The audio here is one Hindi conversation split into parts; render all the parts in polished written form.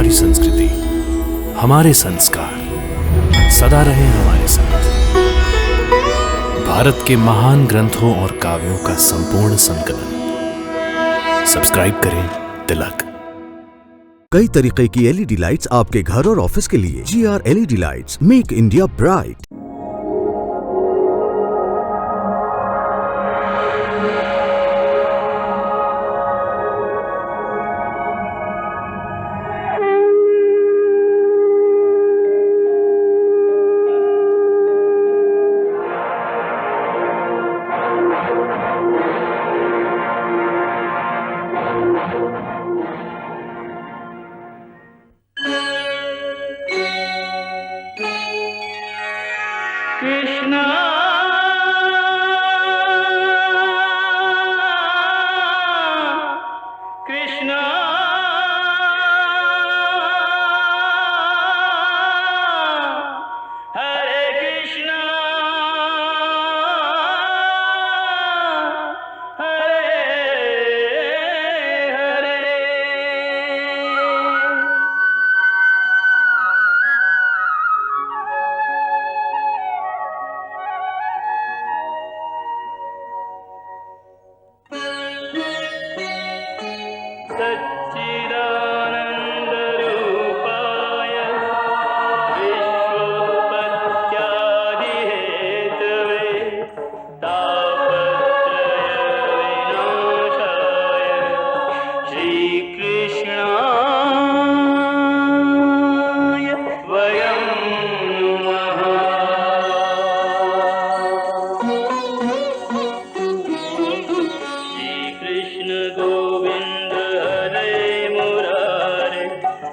हमारी संस्कृति, हमारे संस्कार सदा रहे हमारे साथ। भारत के महान ग्रंथों और काव्यों का संपूर्ण संकलन। सब्सक्राइब करें तिलक। कई तरीके की एलईडी लाइट्स आपके घर और ऑफिस के लिए। GR LED lights, make India bright. Krishna Krishna Hare Krishna Hare Hare. सच्चिदानन्दरूपाय विश्वोत्पत्त्यादिहेतवे तापत्रयविनाशाय श्रीकृष्णाय वयं नमः। श्रीकृष्ण गोविंद हरे मुरारे,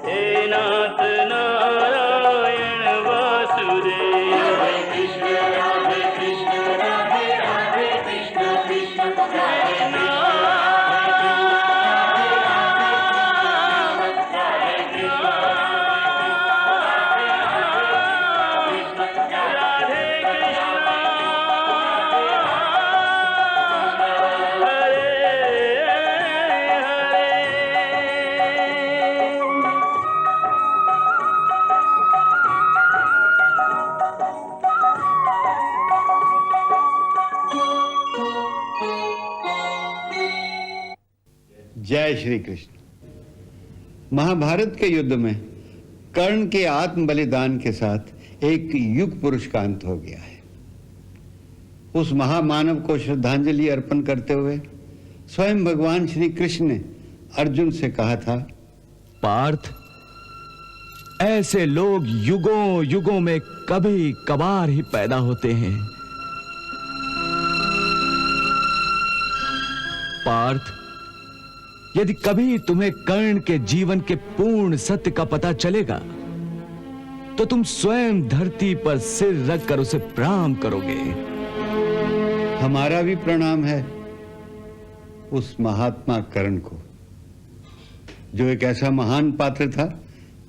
हे नाथ नारायण वासुदेव। हरे कृष्ण राधे कृष्ण राधे राधे कृष्ण कृष्ण कृष्ण जय श्री कृष्ण। महाभारत के युद्ध में कर्ण के आत्म बलिदान के साथ एक युग पुरुष का अंत हो गया है। उस महामानव को श्रद्धांजलि अर्पण करते हुए स्वयं भगवान श्री कृष्ण ने अर्जुन से कहा था, पार्थ, ऐसे लोग युगों युगों में कभी कभार ही पैदा होते हैं। पार्थ, यदि कभी तुम्हें कर्ण के जीवन के पूर्ण सत्य का पता चलेगा तो तुम स्वयं धरती पर सिर रखकर उसे प्रणाम करोगे। हमारा भी प्रणाम है उस महात्मा कर्ण को, जो एक ऐसा महान पात्र था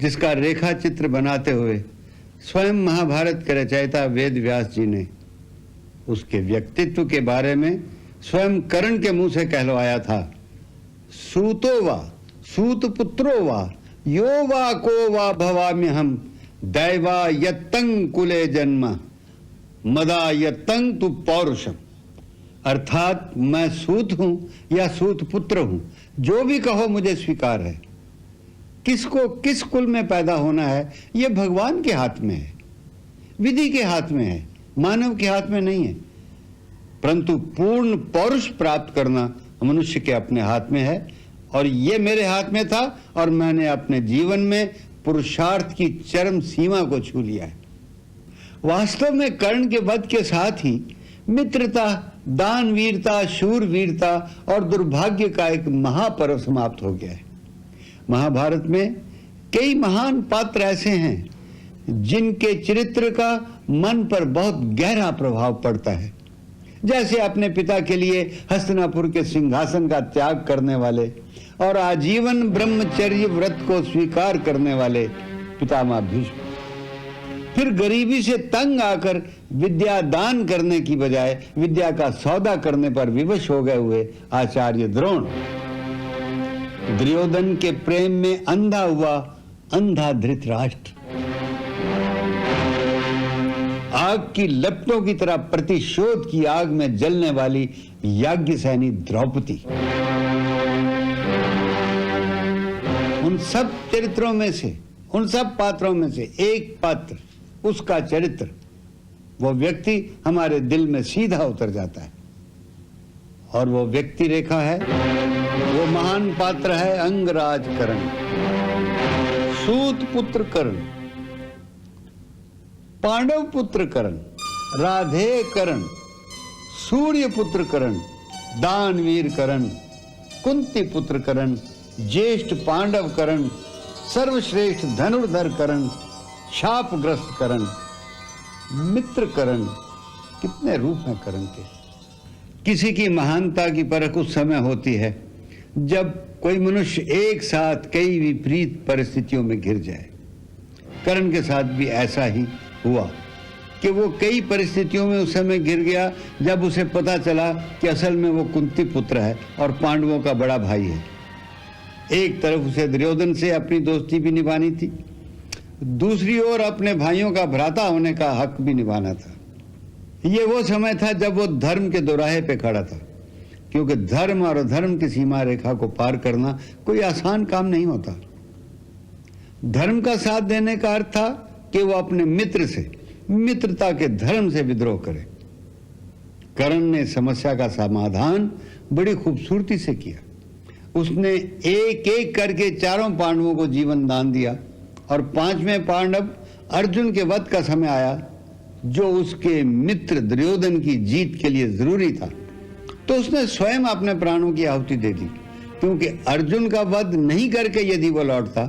जिसका रेखा चित्र बनाते हुए स्वयं महाभारत के रचयिता वेद व्यास जी ने उसके व्यक्तित्व के बारे में स्वयं कर्ण के मुंह से कहलवाया था, सूतो वा सूत पुत्रो वा यो वा को वा भवाम्यहम दैवा यत्तं कुले जन्म मदा यत्तं तु पौरुषम। अर्थात मैं सूत हूं या सूत पुत्र हूं, जो भी कहो मुझे स्वीकार है। किसको किस कुल में पैदा होना है यह भगवान के हाथ में है, विधि के हाथ में है, मानव के हाथ में नहीं है। परंतु पूर्ण पौरुष प्राप्त करना मनुष्य के अपने हाथ में है, और ये मेरे हाथ में था और मैंने अपने जीवन में पुरुषार्थ की चरम सीमा को छू लिया है। वास्तव में कर्ण के वध के साथ ही मित्रता, दानवीरता, शूरवीरता और दुर्भाग्य का एक महापर्व समाप्त हो गया है। महाभारत में कई महान पात्र ऐसे हैं जिनके चरित्र का मन पर बहुत गहरा प्रभाव पड़ता है, जैसे अपने पिता के लिए हस्तिनापुर के सिंहासन का त्याग करने वाले और आजीवन ब्रह्मचर्य व्रत को स्वीकार करने वाले पितामह भीष्म। फिर गरीबी से तंग आकर विद्या दान करने की बजाय विद्या का सौदा करने पर विवश हो गए हुए आचार्य द्रोण। दुर्योधन के प्रेम में अंधा हुआ अंधा धृतराष्ट्र, आग की लपटों की तरह प्रतिशोध की आग में जलने वाली याज्ञसेनी द्रौपदी। उन सब चरित्रों में से, उन सब पात्रों में से एक पात्र, उसका चरित्र, वो व्यक्ति हमारे दिल में सीधा उतर जाता है। और वो व्यक्ति रेखा है, वो महान पात्र है अंगराज कर्ण, सूत पुत्र कर्ण, पांडव पुत्र कर्ण, राधे कर्ण, सूर्य पुत्र कर्ण, दानवीर कर्ण, कुंती पुत्र कर्ण, ज्येष्ठ पांडव कर्ण, सर्वश्रेष्ठ धनुर्धर कर्ण, शापग्रस्त कर्ण, मित्र कर्ण। कितने रूप हैं कर्ण के। किसी की महानता की परख उस समय होती है जब कोई मनुष्य एक साथ कई विपरीत परिस्थितियों में घिर जाए। कर्ण के साथ भी ऐसा ही हुआ कि वो कई परिस्थितियों में उस समय गिर गया जब उसे पता चला कि असल में वो कुंती पुत्र है और पांडवों का बड़ा भाई है। एक तरफ उसे दुर्योधन से अपनी दोस्ती भी निभानी थी, दूसरी ओर अपने भाइयों का भ्राता होने का हक भी निभाना था। ये वो समय था जब वो धर्म के दोराहे पे खड़ा था, क्योंकि धर्म और अधर्म की सीमा रेखा को पार करना कोई आसान काम नहीं होता। धर्म का साथ देने का अर्थ था कि वो अपने मित्र से, मित्रता के धर्म से विद्रोह करे। कर्ण ने समस्या का समाधान बड़ी खूबसूरती से किया। उसने एक एक करके चारों पांडवों को जीवन दान दिया और पांचवें पांडव अर्जुन के वध का समय आया, जो उसके मित्र दुर्योधन की जीत के लिए जरूरी था, तो उसने स्वयं अपने प्राणों की आहुति दे दी, क्योंकि अर्जुन का वध नहीं करके यदि वो लौटता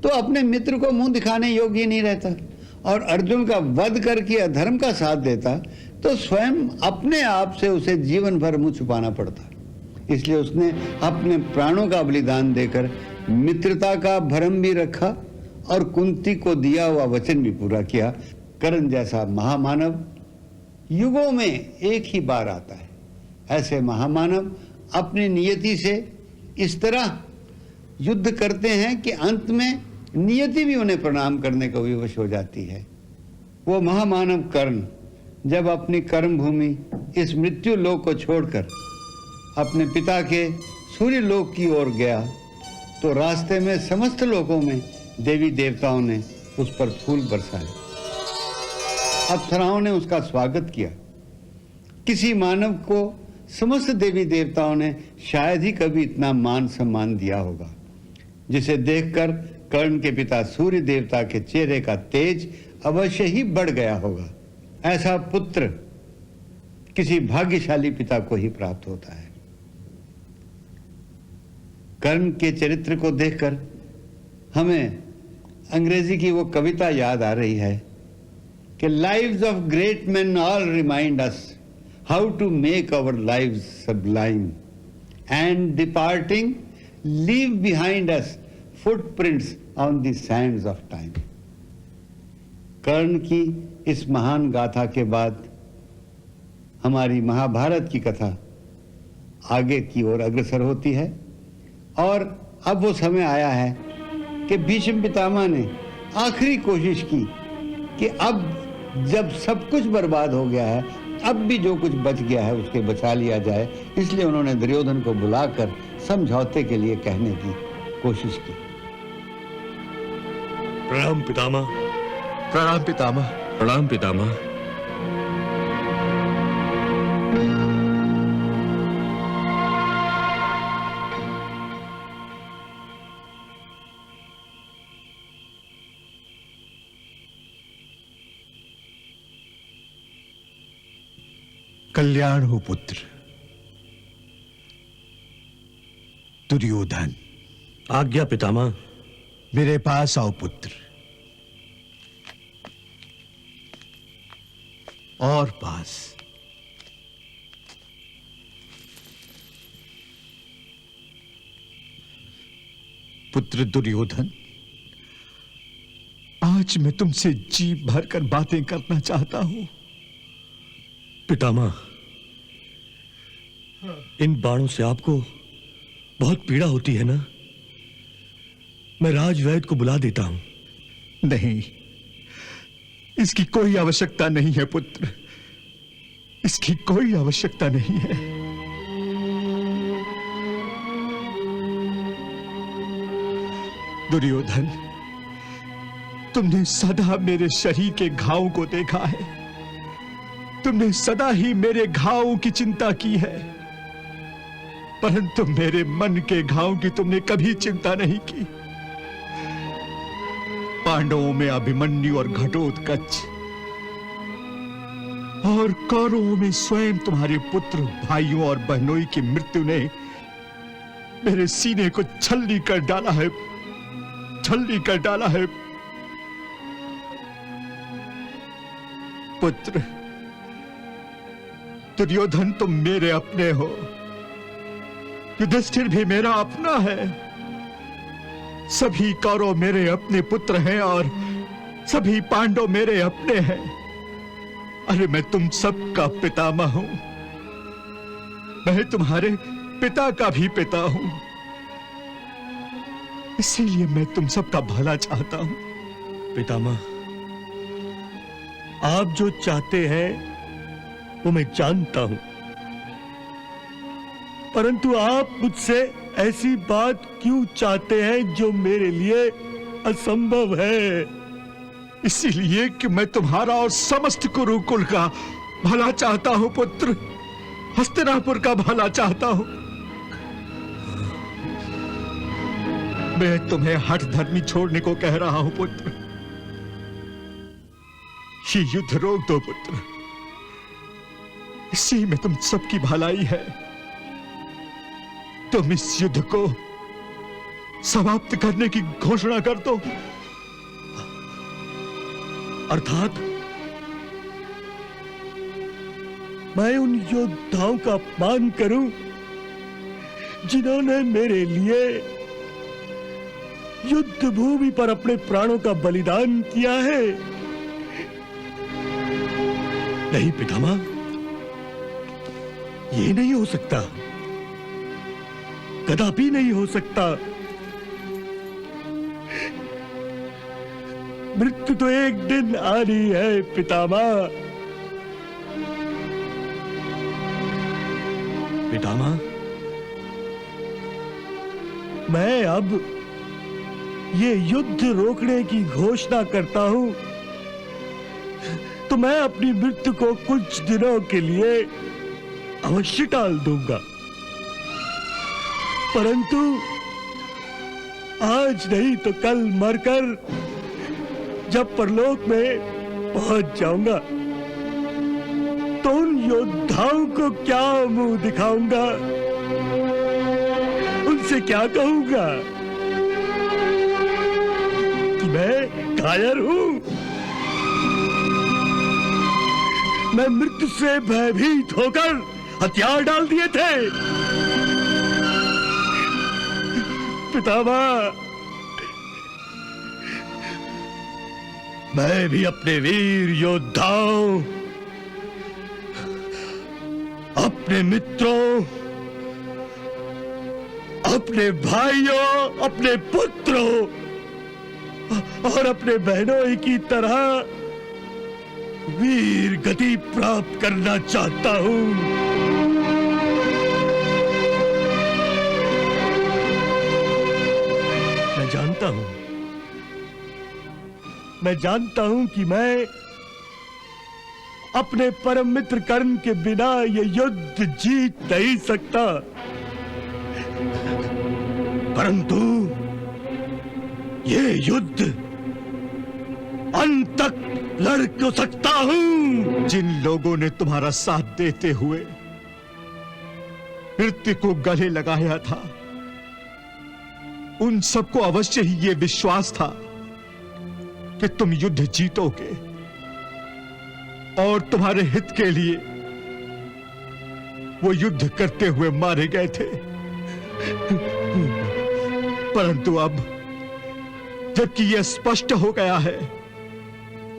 तो अपने मित्र को मुंह दिखाने योग्य नहीं रहता, और अर्जुन का वध करके अधर्म का साथ देता तो स्वयं अपने आप से उसे जीवन भर मुंह छुपाना पड़ता। इसलिए उसने अपने प्राणों का बलिदान देकर मित्रता का भरम भी रखा और कुंती को दिया हुआ वचन भी पूरा किया। कर्ण जैसा महामानव युगों में एक ही बार आता है। ऐसे महामानव अपनी नियति से इस तरह युद्ध करते हैं कि अंत में नियति भी उन्हें प्रणाम करने को विवश हो जाती है। वो महामानव कर्ण जब अपनी कर्म भूमि इस मृत्यु लोक को छोड़कर अपने पिता के सूर्य लोक की ओर गया, तो रास्ते में समस्त लोकों में देवी देवताओं ने उस पर फूल बरसाए, अप्सराओं ने उसका स्वागत किया। किसी मानव को समस्त देवी देवताओं ने शायद ही कभी इतना मान सम्मान दिया होगा, जिसे देखकर कर्ण के पिता सूर्य देवता के चेहरे का तेज अवश्य ही बढ़ गया होगा। ऐसा पुत्र किसी भाग्यशाली पिता को ही प्राप्त होता है। कर्ण के चरित्र को देखकर हमें अंग्रेजी की वो कविता याद आ रही है कि lives of great man all remind us how to make our lives sublime and departing leave behind us footprints on the sands of time. Karna की इस महान गाथा के बाद हमारी महाभारत की कथा आगे की ओर अग्रसर होती है, और अब वो समय आया है कि भीष्म पितामह ने आखिरी कोशिश की कि अब जब सब कुछ बर्बाद हो गया है, अब भी जो कुछ बच गया है उसके बचा लिया जाए। इसलिए उन्होंने दुर्योधन को बुलाकर समझौते के लिए कहने की कोशिश की। प्रणाम पितामह। प्रणाम पितामह। प्रणाम पितामह। कल्याण हो पुत्र। दुर्योधन, आज्ञा पितामह। मेरे पास आओ पुत्र। और पास। पुत्र दुर्योधन, आज मैं तुमसे जी भरकर बातें करना चाहता हूं। पितामह, इन बाणों से आपको बहुत पीड़ा होती है ना? मैं राजवैद्य को बुला देता हूं। नहीं, इसकी कोई आवश्यकता नहीं है पुत्र, इसकी कोई आवश्यकता नहीं है। दुर्योधन, तुमने सदा मेरे शरीर के घावों को देखा है, तुमने सदा ही मेरे घावों की चिंता की है, परंतु मेरे मन के घावों की तुमने कभी चिंता नहीं की। पांडवों में अभिमन्यु और घटोत्कच, और कौरवों में स्वयं तुम्हारे पुत्र, भाइयों और बहनों की मृत्यु ने मेरे सीने को छलनी कर डाला है, छलनी कर डाला है। पुत्र, दुर्योधन तुम मेरे अपने हो, युधिष्ठिर भी मेरा अपना है, सभी कौरव मेरे अपने पुत्र हैं और सभी पांडव मेरे अपने हैं। अरे मैं तुम सबका पितामह हूं, मैं तुम्हारे पिता का भी पिता हूं, इसीलिए मैं तुम सबका भला चाहता हूं। पितामह, आप जो चाहते हैं वो मैं जानता हूं, परंतु आप मुझसे ऐसी बात क्यों चाहते हैं जो मेरे लिए असंभव है? इसीलिए कि मैं तुम्हारा और समस्त कुरुकुल का भला चाहता हूं पुत्र, हस्तिनापुर का भला चाहता हूं। मैं तुम्हें हठ धर्मी छोड़ने को कह रहा हूं पुत्र, ये युद्ध रोक दो पुत्र, इसी में तुम सबकी भलाई है। तुम इस युद्ध को समाप्त करने की घोषणा कर दो। अर्थात मैं उन योद्धाओं का अपमान करूं जिन्होंने मेरे लिए युद्ध भूमि पर अपने प्राणों का बलिदान किया है? नहीं पितामह, ये नहीं हो सकता, कदापि नहीं हो सकता। मृत्यु तो एक दिन आनी है पितामह। पितामह, मैं अब ये युद्ध रोकने की घोषणा करता हूं, तो मैं अपनी मृत्यु को कुछ दिनों के लिए अवश्य टाल दूंगा, परंतु आज नहीं तो कल मरकर जब परलोक में पहुंच जाऊंगा तो उन योद्धाओं को क्या मुंह दिखाऊंगा, उनसे क्या कहूंगा कि मैं कायर हूं, मैं मृत्यु से भयभीत होकर हथियार डाल दिए थे। पितामह, मैं भी अपने वीर योद्धाओं, अपने मित्रों, अपने भाइयों, अपने पुत्रों और अपने बहनों की तरह वीर गति प्राप्त करना चाहता हूं। मैं जानता हूं कि मैं अपने परम मित्र कर्ण के बिना ये युद्ध जीत नहीं सकता, परंतु ये युद्ध अंत तक लड़ तो सकता हूं। जिन लोगों ने तुम्हारा साथ देते हुए मृत्यु को गले लगाया था, उन सबको अवश्य ही ये विश्वास था कि तुम युद्ध जीतोगे और तुम्हारे हित के लिए वो युद्ध करते हुए मारे गए थे। परंतु अब जबकि यह स्पष्ट हो गया है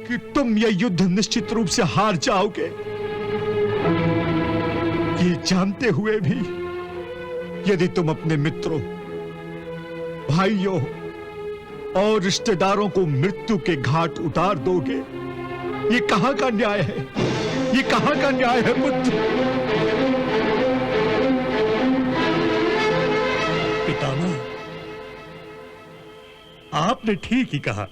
कि तुम यह युद्ध निश्चित रूप से हार जाओगे, ये जानते हुए भी यदि तुम अपने मित्रों, भाइयों और रिश्तेदारों को मृत्यु के घाट उतार दोगे? ये कहां का न्याय है? ये कहां का न्याय है पुत्र? पितामह, आपने ठीक ही कहा।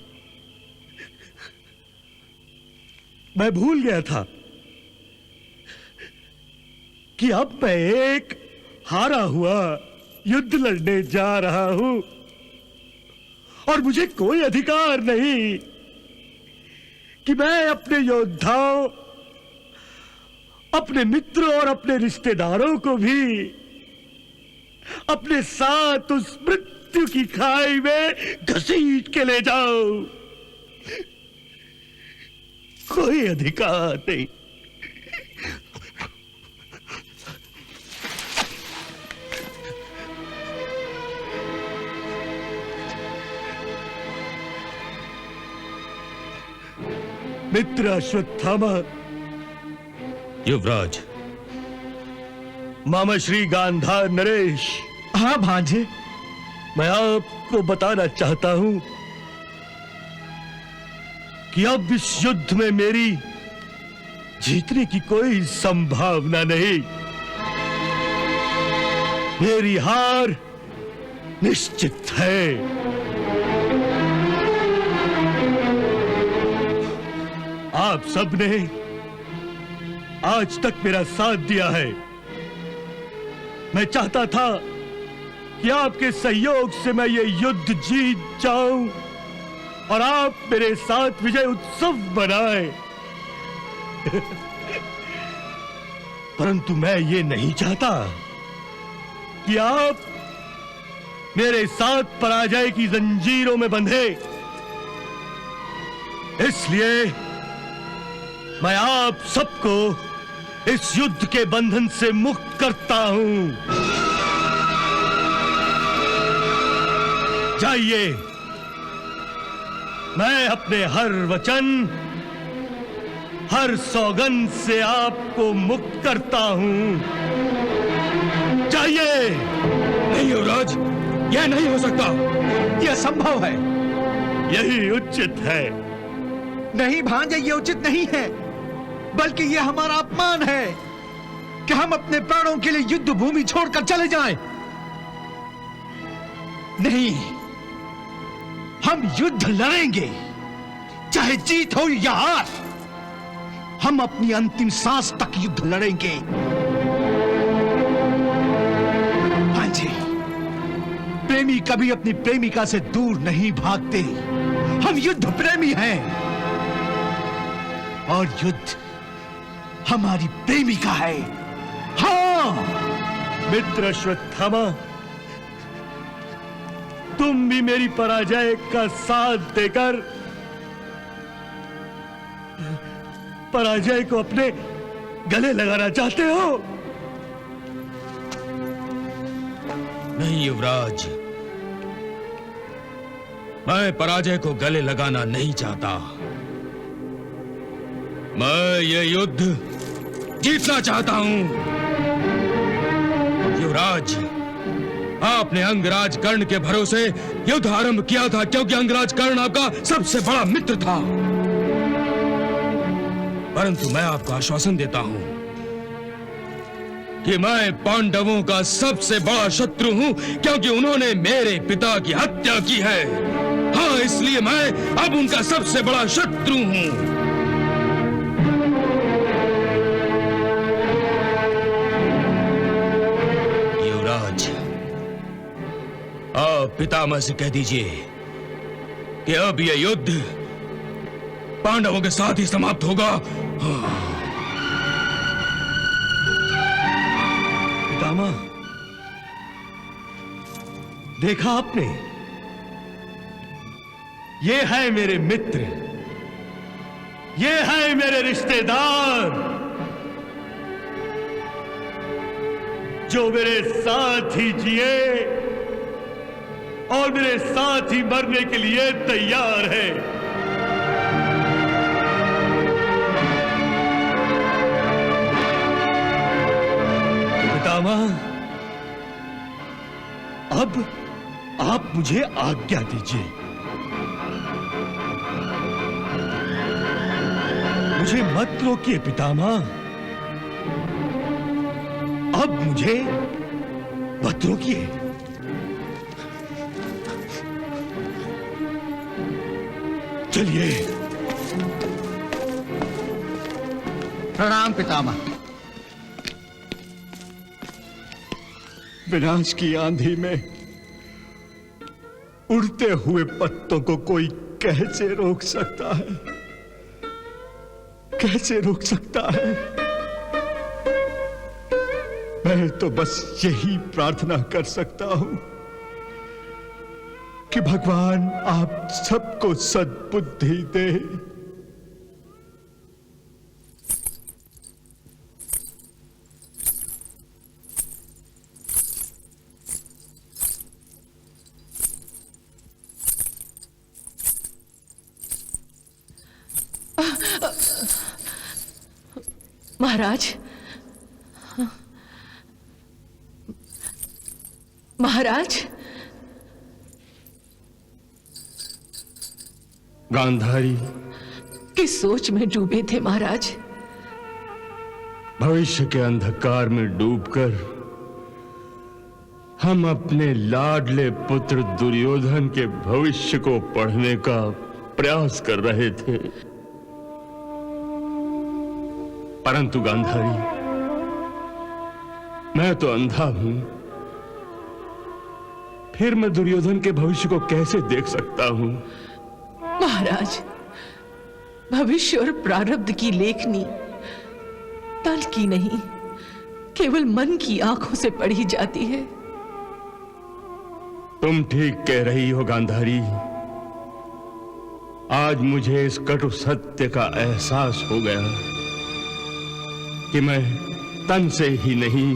मैं भूल गया था कि अब मैं एक हारा हुआ युद्ध लड़ने जा रहा हूं और मुझे कोई अधिकार नहीं कि मैं अपने योद्धाओं, अपने मित्रों और अपने रिश्तेदारों को भी अपने साथ उस मृत्यु की खाई में घसीट के ले जाऊं। कोई अधिकार नहीं। मित्र अश्वत्थामा, युवराज। मामा श्री गांधार नरेश, हाँ भांजे। मैं आपको बताना चाहता हूं कि अब इस युद्ध में मेरी जीतने की कोई संभावना नहीं। मेरी हार निश्चित है। आप सबने आज तक मेरा साथ दिया है। मैं चाहता था कि आपके सहयोग से मैं ये युद्ध जीत जाऊं और आप मेरे साथ विजय उत्सव मनाएं। परंतु मैं ये नहीं चाहता कि आप मेरे साथ पराजय की जंजीरों में बंधे। इसलिए मैं आप सबको इस युद्ध के बंधन से मुक्त करता हूं। जाइए, मैं अपने हर वचन, हर सौगंध से आपको मुक्त करता हूं। जाइए। नहीं युवराज, यह नहीं हो सकता। यह असंभव है। यही उचित है। नहीं भांजे, ये उचित नहीं है, बल्कि ये हमारा अपमान है कि हम अपने प्राणों के लिए युद्ध भूमि छोड़कर चले जाएं। नहीं, हम युद्ध लड़ेंगे, चाहे जीत हो या हार। हम अपनी अंतिम सांस तक युद्ध लड़ेंगे। भांजे, प्रेमी कभी अपनी प्रेमिका से दूर नहीं भागते। हम युद्ध प्रेमी हैं और युद्ध हमारी प्रेमिका है। हाँ मित्र अश्वत्थामा, तुम भी मेरी पराजय का साथ देकर पराजय को अपने गले लगाना चाहते हो? नहीं युवराज, मैं पराजय को गले लगाना नहीं चाहता। मैं ये युद्ध जीतना चाहता हूं। युवराज, आपने अंगराज कर्ण के भरोसे युद्ध आरंभ किया था क्योंकि अंगराज कर्ण आपका सबसे बड़ा मित्र था। परंतु मैं आपको आश्वासन देता हूं कि मैं पांडवों का सबसे बड़ा शत्रु हूं क्योंकि उन्होंने मेरे पिता की हत्या की है। हाँ, इसलिए मैं अब उनका सबसे बड़ा शत्रु हूं। आप पितामह से कह दीजिए कि अब यह युद्ध पांडवों के साथ ही समाप्त होगा। पितामह, देखा आपने, ये है मेरे मित्र, ये है मेरे रिश्तेदार जो मेरे साथ ही जिए और मेरे साथ ही मरने के लिए तैयार है। पितामह, अब आप मुझे आज्ञा दीजिए। मुझे मत रोकिए पितामह, अब मुझे मत रोकिए। चलिए। प्रणाम पितामह। विनाश की आंधी में उड़ते हुए पत्तों को कोई कैसे रोक सकता है? कैसे रोक सकता है? मैं तो बस यही प्रार्थना कर सकता हूं कि भगवान आप सबको सद्बुद्धि दे। महाराज, महाराज। गांधारी किस सोच में डूबे थे महाराज? भविष्य के अंधकार में डूबकर हम अपने लाडले पुत्र दुर्योधन के भविष्य को पढ़ने का प्रयास कर रहे थे। परंतु गांधारी, मैं तो अंधा हूं, फिर मैं दुर्योधन के भविष्य को कैसे देख सकता हूं? महाराज, भविष्य और प्रारब्ध की लेखनी तल की नहीं, केवल मन की आंखों से पढ़ी जाती है। तुम ठीक कह रही हो गांधारी। आज मुझे इस कटु सत्य का एहसास हो गया कि मैं तन से ही नहीं,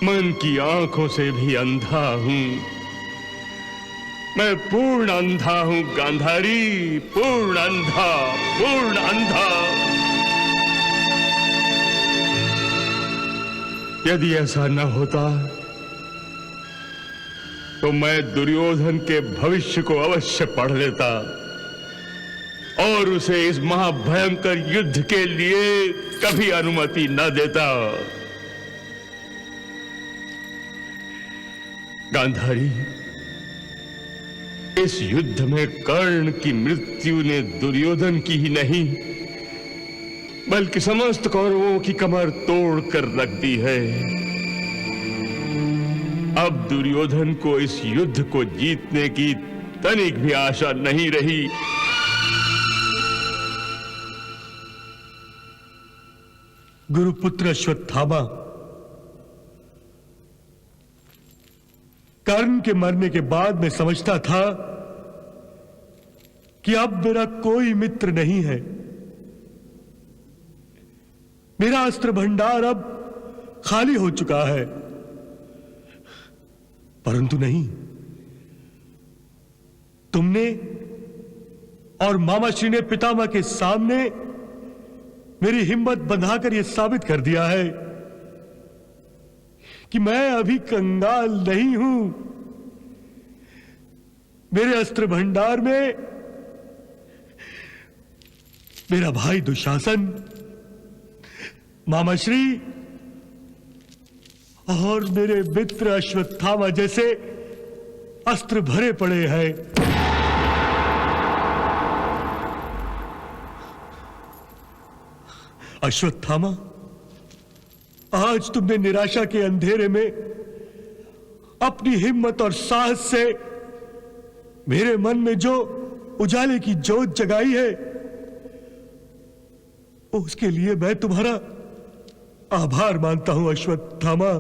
मन की आंखों से भी अंधा हूं। मैं पूर्ण अंधा हूं गांधारी, पूर्ण अंधा, पूर्ण अंधा। यदि ऐसा न होता तो मैं दुर्योधन के भविष्य को अवश्य पढ़ लेता और उसे इस महाभयंकर युद्ध के लिए कभी अनुमति न देता। गांधारी, इस युद्ध में कर्ण की मृत्यु ने दुर्योधन की ही नहीं बल्कि समस्त कौरवों की कमर तोड़ कर रख दी है। अब दुर्योधन को इस युद्ध को जीतने की तनिक भी आशा नहीं रही। गुरुपुत्र अश्वत्थामा, कर्ण के मरने के बाद मैं समझता था कि अब मेरा कोई मित्र नहीं है। मेरा अस्त्र भंडार अब खाली हो चुका है। परंतु नहीं, तुमने और मामाश्री ने पितामह के सामने मेरी हिम्मत बंधाकर यह साबित कर दिया है कि मैं अभी कंगाल नहीं हूं। मेरे अस्त्र भंडार में मेरा भाई दुशासन, मामाश्री और मेरे मित्र अश्वत्थामा जैसे अस्त्र भरे पड़े हैं। अश्वत्थामा, आज तुमने निराशा के अंधेरे में अपनी हिम्मत और साहस से मेरे मन में जो उजाले की ज्योत जगाई है, उसके लिए मैं तुम्हारा आभार मानता हूं अश्वत्थामा।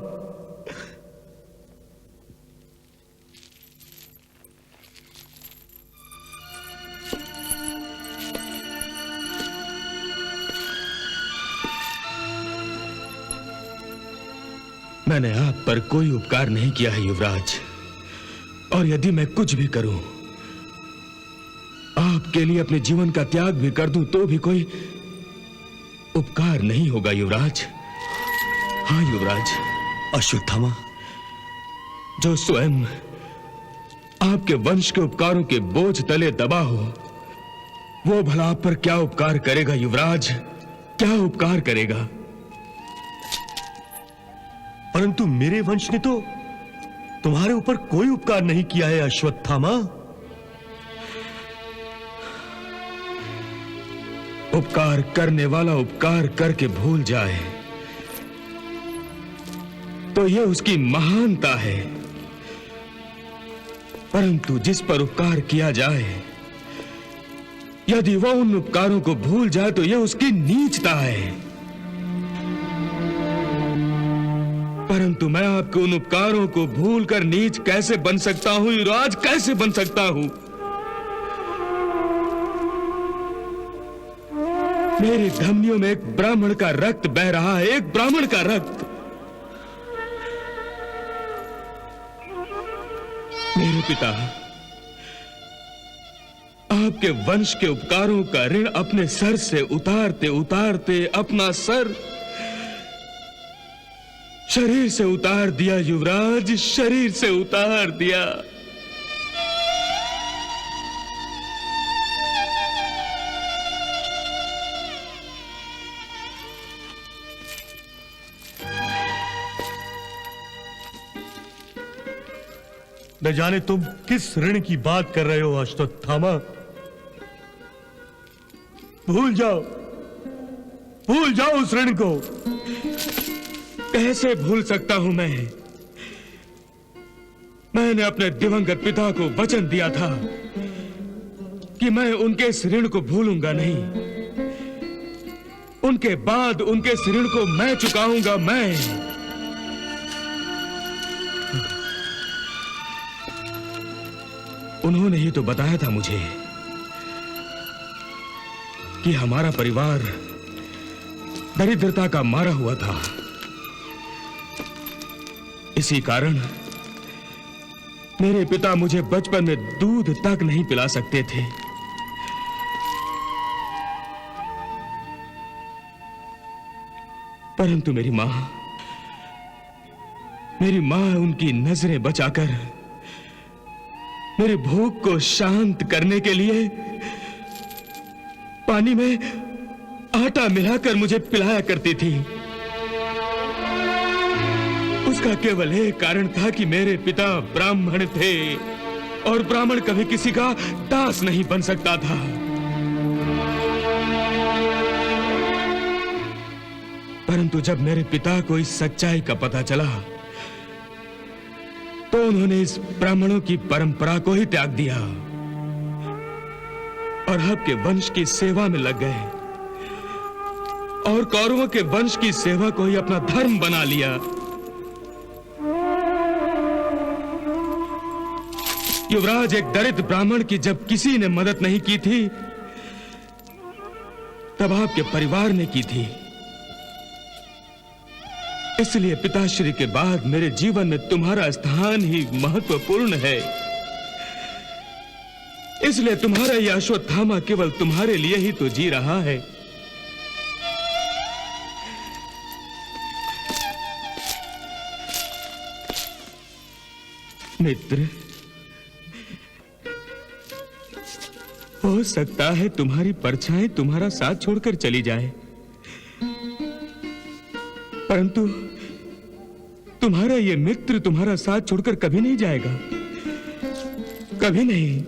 मैंने आप पर कोई उपकार नहीं किया है युवराज, और यदि मैं कुछ भी करूं, आपके लिए अपने जीवन का त्याग भी कर दूं, तो भी कोई उपकार नहीं होगा युवराज। हाँ युवराज। अश्वत्थामा, जो स्वयं आपके वंश के उपकारों के बोझ तले दबा हो, वो भला आप पर क्या उपकार करेगा युवराज, क्या उपकार करेगा? परंतु मेरे वंश ने तो तुम्हारे ऊपर कोई उपकार नहीं किया है अश्वत्थामा। उपकार करने वाला उपकार करके भूल जाए तो यह उसकी महानता है, परंतु जिस पर उपकार किया जाए यदि वह उन उपकारों को भूल जाए तो यह उसकी नीचता है। परंतु मैं आपके उन उपकारों को भूलकर नीच कैसे बन सकता हूं युवराज, कैसे बन सकता हूं? मेरी धमनियों में एक ब्राह्मण का रक्त बह रहा है, एक ब्राह्मण का रक्त। मेरे पिता, आपके वंश के उपकारों का ऋण अपने सर से उतारते उतारते अपना सर शरीर से उतार दिया युवराज, शरीर से उतार दिया। न जाने तुम किस ऋण की बात कर रहे हो अश्वत्थामा। भूल जाओ उस ऋण को। कैसे भूल सकता हूं मैंने अपने दिवंगत पिता को वचन दिया था कि मैं उनके इस ऋण को भूलूंगा नहीं। उनके बाद उनके इस ऋण को मैं चुकाऊंगा। मैं उन्होंने ही तो बताया था मुझे कि हमारा परिवार दरिद्रता का मारा हुआ था। इसी कारण मेरे पिता मुझे बचपन में दूध तक नहीं पिला सकते थे। परंतु मेरी मां उनकी नजरें बचाकर मेरी भूख को शांत करने के लिए पानी में आटा मिलाकर मुझे पिलाया करती थी। उसका केवल एक कारण था कि मेरे पिता ब्राह्मण थे और ब्राह्मण कभी किसी का दास नहीं बन सकता था। परंतु जब मेरे पिता को इस सच्चाई का पता चला तो उन्होंने इस ब्राह्मणों की परंपरा को ही त्याग दिया और आपके वंश की सेवा में लग गए और कौरवों के वंश की सेवा को ही अपना धर्म बना लिया। युवराज, एक दरिद्र ब्राह्मण की जब किसी ने मदद नहीं की थी तब आपके परिवार ने की थी। इसलिए पिताश्री के बाद मेरे जीवन में तुम्हारा स्थान ही महत्वपूर्ण है। इसलिए तुम्हारा यह अश्वत्थामा केवल तुम्हारे लिए ही तो जी रहा है। मित्र, हो सकता है तुम्हारी परछाई तुम्हारा साथ छोड़कर चली जाए, परंतु तुम्हारा ये मित्र तुम्हारा साथ छोड़कर कभी नहीं जाएगा, कभी नहीं।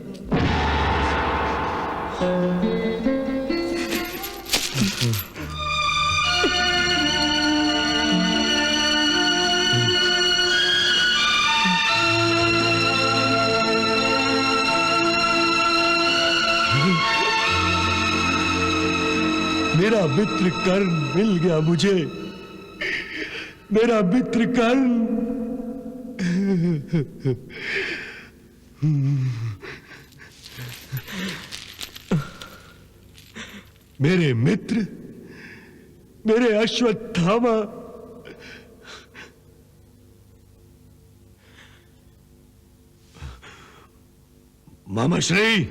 मेरा मित्र कर्ण मिल गया मुझे, मेरा मित्र कर्ण। मेरे मित्र, मेरे अश्वत्थामा। मामाश्री,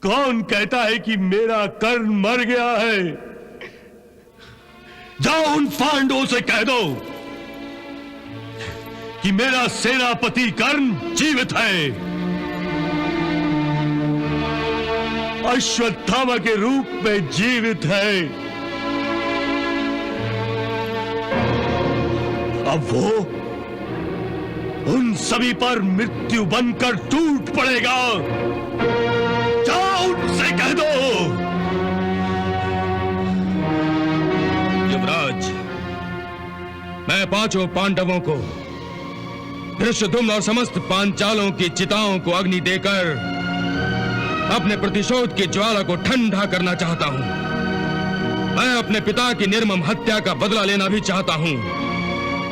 कौन कहता है कि मेरा कर्ण मर गया है? जाओ उन पांडवों से कह दो कि मेरा सेनापति कर्ण जीवित है, अश्वत्थामा के रूप में जीवित है। अब वो उन सभी पर मृत्यु बनकर टूट पड़ेगा। जाओ उनसे कह दो। युवराज, मैं पांचों पांडवों को, धृष्टद्युम्न और समस्त पांचालों की चिताओं को अग्नि देकर अपने प्रतिशोध की ज्वाला को ठंडा करना चाहता हूं। मैं अपने पिता की निर्मम हत्या का बदला लेना भी चाहता हूं,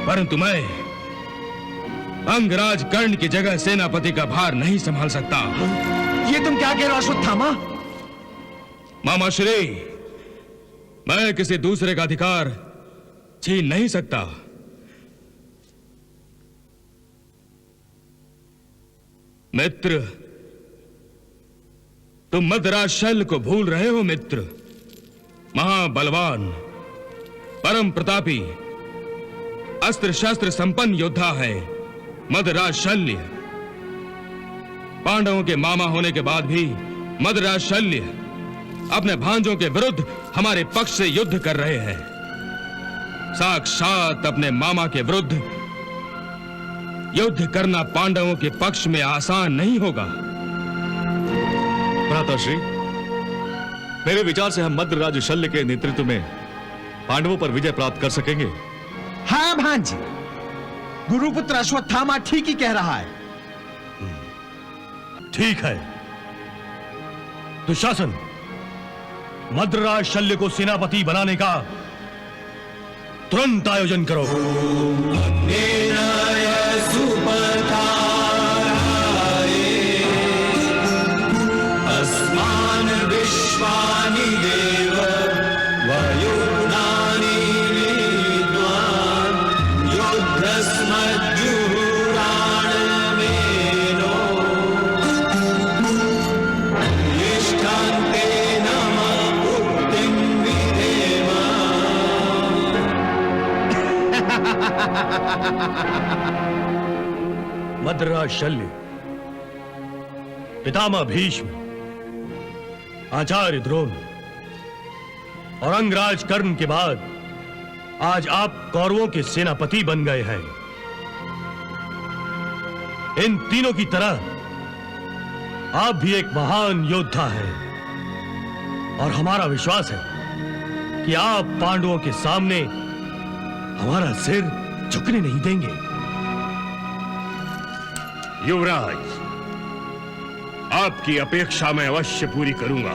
परंतु मैं अंगराज कर्ण की जगह सेनापति का भार नहीं संभाल सकता। ये तुम क्या कह रहे हो अश्वत्थामा? मामा श्री, मैं किसी दूसरे का अधिकार छीन नहीं सकता। मित्र, तुम मदराज शल्य को भूल रहे हो। मित्र, महाबलवान, परम प्रतापी, अस्त्र शस्त्र संपन्न योद्धा है मदराज शल्य। पांडवों के मामा होने के बाद भी मदराज शल्य अपने भांजों के विरुद्ध हमारे पक्ष से युद्ध कर रहे हैं। साक्षात अपने मामा के विरुद्ध युद्ध करना पांडवों के पक्ष में आसान नहीं होगा। भ्राताश्री, मेरे विचार से हम मद्रराज शल्य के नेतृत्व में पांडवों पर विजय प्राप्त कर सकेंगे। हाँ भांजी, गुरुपुत्र अश्वत्थामा ठीक ही कह रहा है। ठीक है, दुशासन, मद्रराज शल्य को सेनापति बनाने का तुरंत आयोजन करो। मद्रराज शल्य, पितामह भीष्म, आचार्य द्रोण और अंगराज कर्ण के बाद आज आप कौरवों के सेनापति बन गए हैं। इन तीनों की तरह आप भी एक महान योद्धा हैं और हमारा विश्वास है कि आप पांडवों के सामने हमारा सिर झुकने नहीं देंगे। युवराज, आपकी अपेक्षा मैं अवश्य पूरी करूंगा।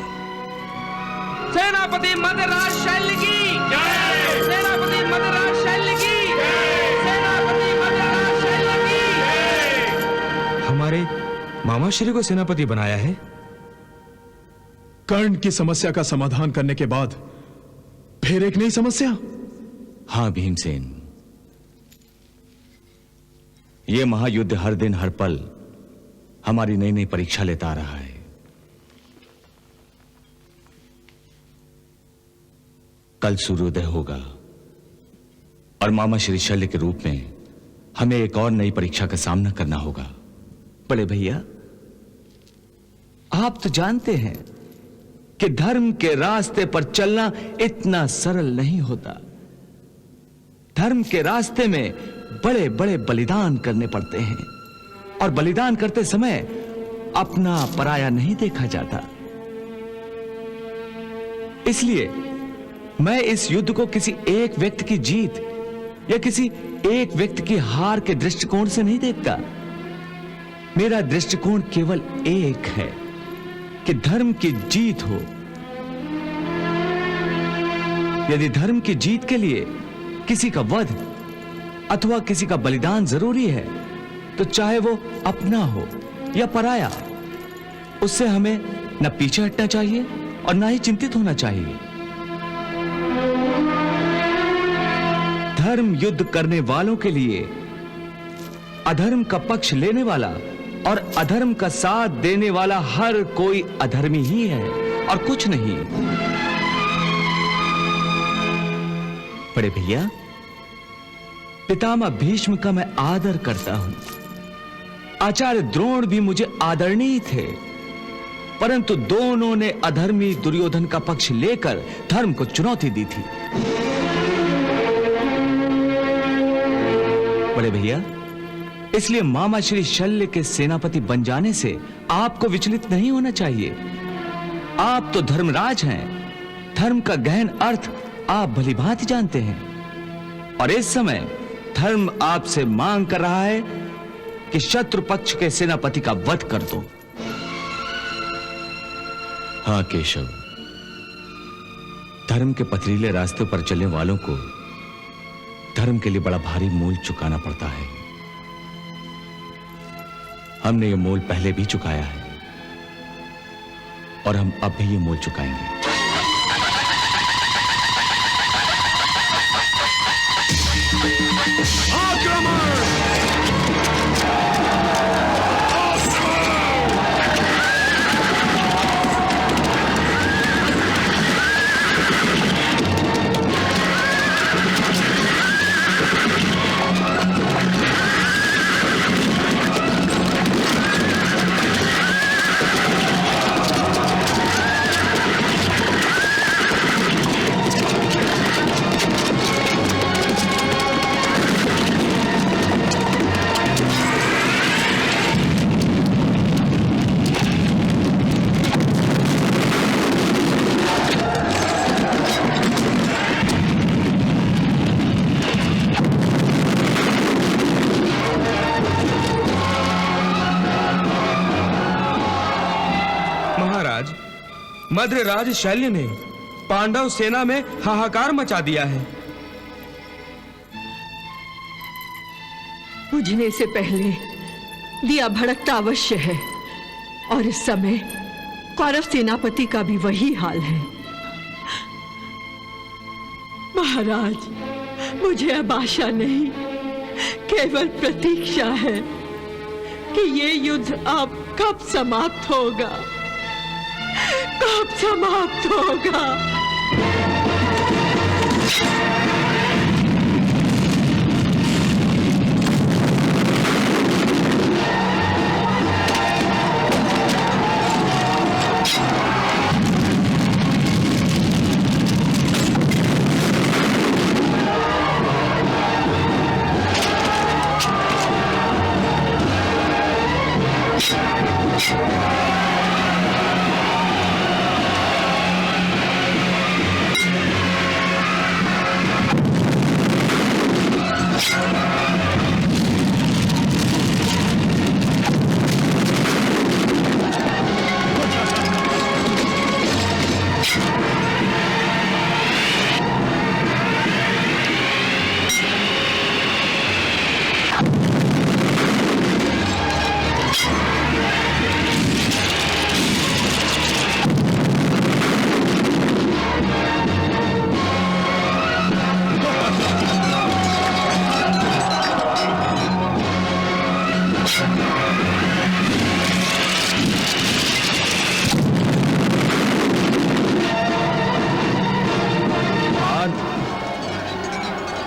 सेनापति मदराज शल्य की जय! सेनापति मदराज शल्य की जय! सेनापति मदराज शल्य की जय! हमारे मामा श्री को सेनापति बनाया है। कर्ण की समस्या का समाधान करने के बाद फिर एक नई समस्या। हाँ भीमसेन, ये महायुद्ध हर दिन हर पल हमारी नई नई परीक्षा लेता आ रहा है। कल सूर्योदय होगा और मामा श्री शल्य के रूप में हमें एक और नई परीक्षा का सामना करना होगा। बड़े भैया, आप तो जानते हैं कि धर्म के रास्ते पर चलना इतना सरल नहीं होता। धर्म के रास्ते में बड़े बड़े बलिदान करने पड़ते हैं और बलिदान करते समय अपना पराया नहीं देखा जाता। इसलिए मैं इस युद्ध को किसी एक व्यक्ति की जीत या किसी एक व्यक्ति की हार के दृष्टिकोण से नहीं देखता। मेरा दृष्टिकोण केवल एक है कि धर्म की जीत हो। यदि धर्म की जीत के लिए किसी का वध अथवा किसी का बलिदान जरूरी है, तो चाहे वो अपना हो या पराया, उससे हमें न पीछे हटना चाहिए और न ही चिंतित होना चाहिए। धर्म युद्ध करने वालों के लिए अधर्म का पक्ष लेने वाला और अधर्म का साथ देने वाला हर कोई अधर्मी ही है और कुछ नहीं। बड़े भैया, पितामह भीष्म का मैं आदर करता हूं। आचार्य द्रोण भी मुझे आदरणीय थे, परंतु दोनों ने अधर्मी दुर्योधन का पक्ष लेकर धर्म को चुनौती दी थी। बड़े भैया, इसलिए मामा श्री शल्य के सेनापति बन जाने से आपको विचलित नहीं होना चाहिए। आप तो धर्मराज हैं। धर्म का गहन अर्थ आप भलीभांति जानते हैं। और इस समय धर्म आपसे मांग कर रहा है कि शत्रु पक्ष के सेनापति का वध कर दो। हां केशव, धर्म के पथरीले रास्ते पर चलने वालों को धर्म के लिए बड़ा भारी मूल्य चुकाना पड़ता है। हमने ये मूल्य पहले भी चुकाया है और हम अब भी ये मूल्य चुकाएंगे। मद्रराज शल्य ने पांडव सेना में हाहाकार मचा दिया है। बुझने से पहले दिया भड़कता अवश्य है, और इस समय कौरव सेनापति का भी वही हाल है। महाराज, मुझे अब आशा नहीं, केवल प्रतीक्षा है कि ये युद्ध अब कब समाप्त होगा, कब समाप्त होगा।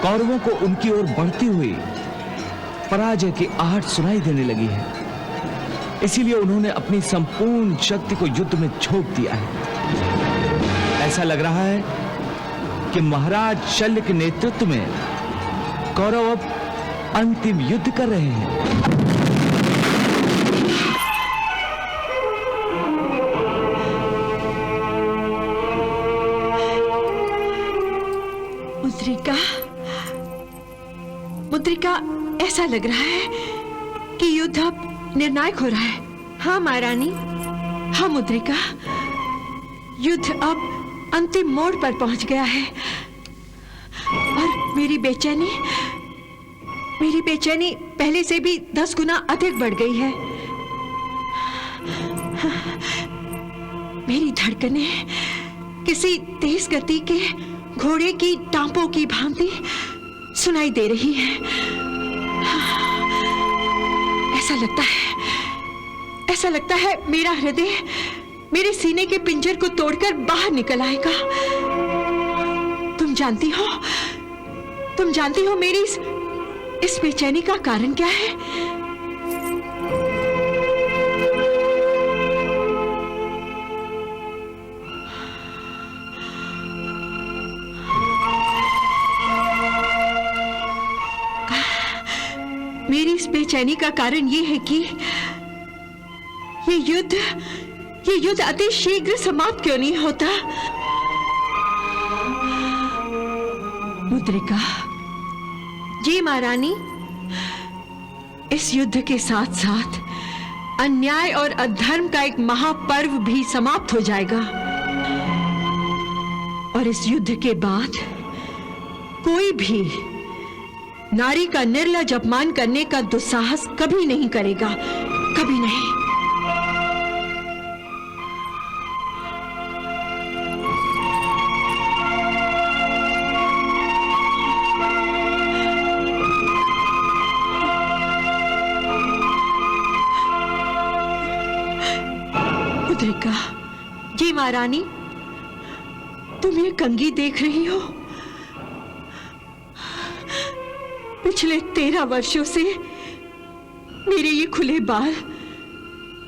कौरवों को उनकी ओर बढ़ती हुई पराजय की आहट सुनाई देने लगी है। इसीलिए उन्होंने अपनी संपूर्ण शक्ति को युद्ध में झोंक दिया है। ऐसा लग रहा है कि महाराज शल्य के नेतृत्व में कौरव अब अंतिम युद्ध कर रहे हैं। मुद्रिका, ऐसा लग रहा है कि युद्ध अब निर्णायक हो रहा है। हाँ महारानी, हाँ मुद्रिका, युद्ध अब अंतिम मोड़ पर पहुंच गया है और मेरी बेचैनी पहले से भी 10 गुना अधिक बढ़ गई है। मेरी धड़कनें किसी तेज गति के घोड़े की टांपों की भांति सुनाई दे रही है। ऐसा लगता है मेरा हृदय मेरे सीने के पिंजर को तोड़कर बाहर निकल आएगा। तुम जानती हो इस बेचैनी का कारण क्या है? मेरी इस बेचैनी का कारण यह है कि ये युद्ध अति शीघ्र समाप्त क्यों नहीं होता? मुद्रिका जी महारानी, इस युद्ध के साथ साथ अन्याय और अधर्म का एक महापर्व भी समाप्त हो जाएगा और इस युद्ध के बाद कोई भी नारी का निर्लज अपमान करने का दुस्साहस कभी नहीं करेगा, कभी नहीं। मुद्रिका जी महारानी, तुम ये कंघी देख रही हो? पिछले 13 वर्षों से मेरे ये खुले बाल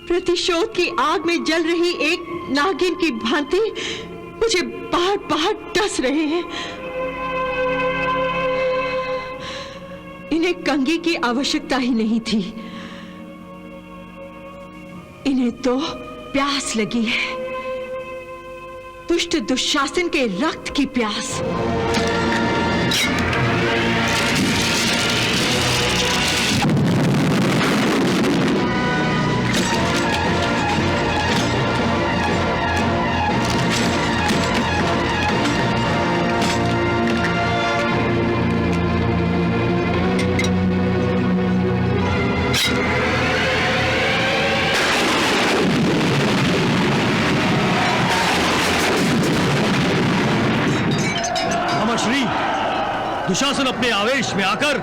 प्रतिशोध की आग में जल रही एक नागिन की भांति मुझे बार बार डस रहे हैं। इन्हें कंघी की आवश्यकता ही नहीं थी, इन्हें तो प्यास लगी है, दुष्ट दुशासन के रक्त की प्यास। दुशासन अपने आवेश में आकर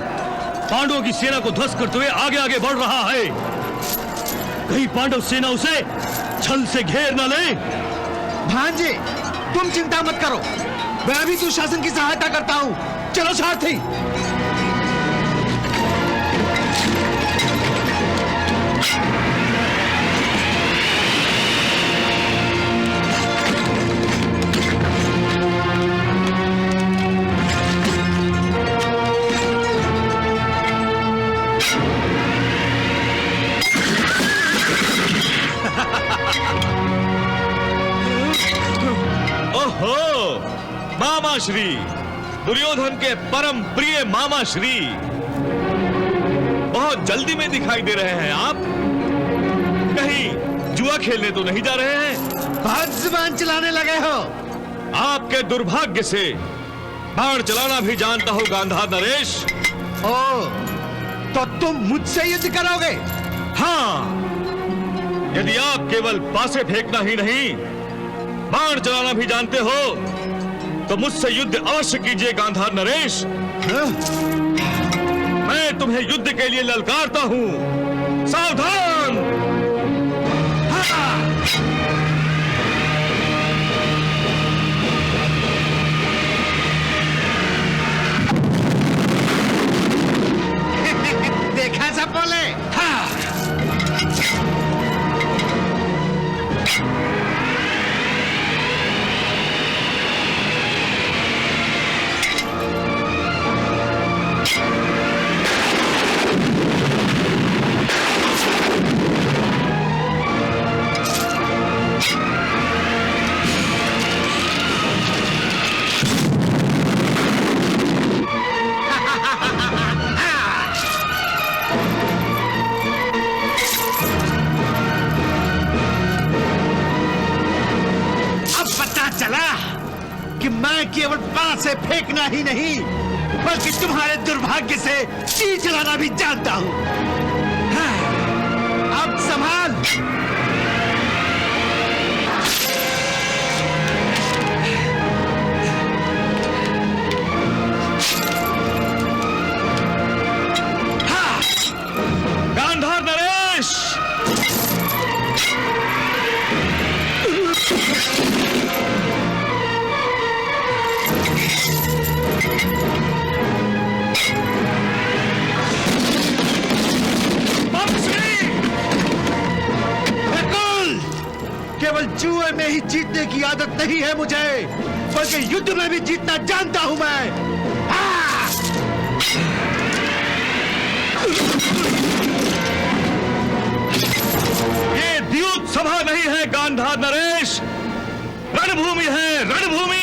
पांडवों की सेना को ध्वस्त करते हुए आगे आगे बढ़ रहा है। कहीं पांडव सेना उसे छल से घेर न ले। भांजे, तुम चिंता मत करो, मैं भी दुशासन की सहायता करता हूं। चलो सारथी। मामा श्री, दुर्योधन के परम प्रिय मामा श्री, बहुत जल्दी में दिखाई दे रहे हैं आप। कहीं जुआ खेलने तो नहीं जा रहे हैं? बहुत जुबान चलाने लगे हो। आपके दुर्भाग्य से बाण चलाना भी जानता हो गांधार नरेश। ओ, तो तुम मुझसे युद्ध करोगे? हाँ, यदि आप केवल पासे फेंकना ही नहीं बाण चलाना भी जानते हो तो मुझसे युद्ध अवश्य कीजिए गांधार नरेश। मैं तुम्हें युद्ध के लिए ललकारता हूं, सावधान। देखा सब बोले। हाँ। कि मैं केवल बाण से फेंकना ही नहीं बल्कि तुम्हारे दुर्भाग्य से तीर चलाना भी जानता हूं। अब संभाल। गांधार नरेश, केवल जुए में ही जीतने की आदत नहीं है मुझे, बल्कि युद्ध में भी जीतना जानता हूं मैं। ये द्यूत सभा नहीं है गांधार नरेश, रणभूमि है, रणभूमि।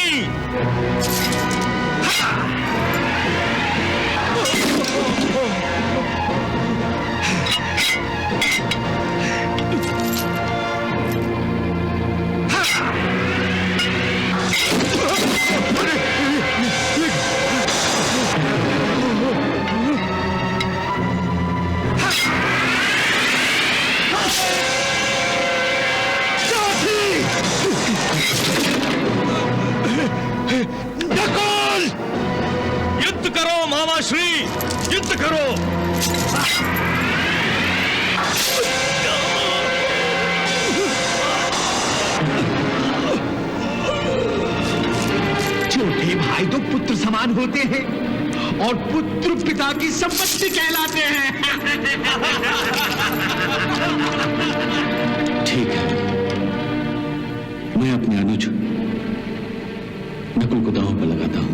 युद्ध करो मामाश्री, युद्ध करो। छोटे भाई तो पुत्र समान होते हैं और पुत्र पिता की संपत्ति कहलाते हैं। ठीक है, मैं अपने अनुज नकुल को दांव पर लगाता हूं।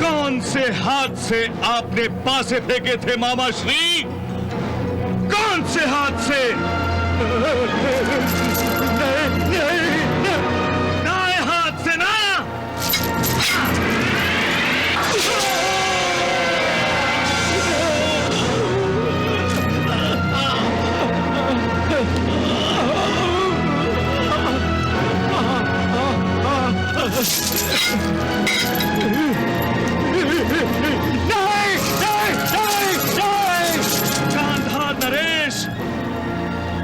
कौन से हाथ से आपने पासे फेंके थे मामाश्री? कौन से हाथ से? दाएं हाथ से ना? गांधार नरेश,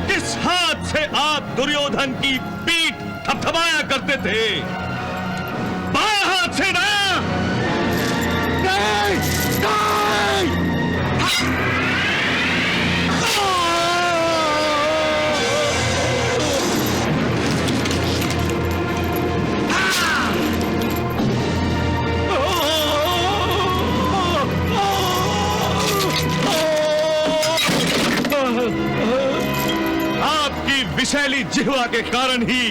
किस हाथ से आप दुर्योधन की पीठ थपथपाया करते थे? बाएं हाथ से ना? नहीं, नहीं। आपकी विषैली जिह्वा के कारण ही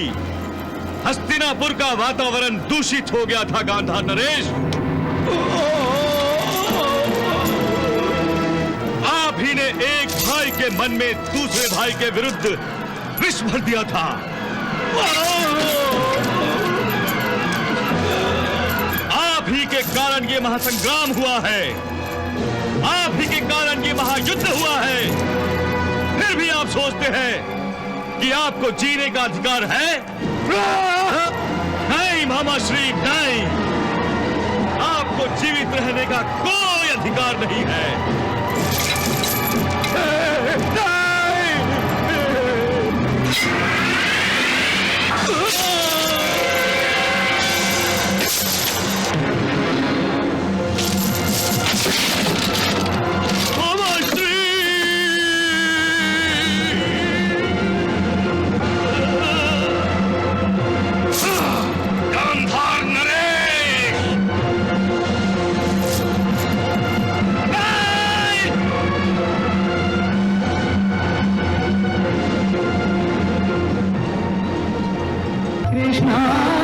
हस्तिनापुर का वातावरण दूषित हो गया था गांधार नरेश। आप ही ने एक भाई के मन में दूसरे भाई के विरुद्ध विष भर दिया था। आप ही के कारण ये महासंग्राम हुआ है, आप ही के कारण ये महायुद्ध हुआ है। फिर भी आप सोचते हैं कि आपको जीने का अधिकार है? नहीं मामाश्री, नहीं। आपको जीवित रहने का कोई अधिकार नहीं है। कृष्णा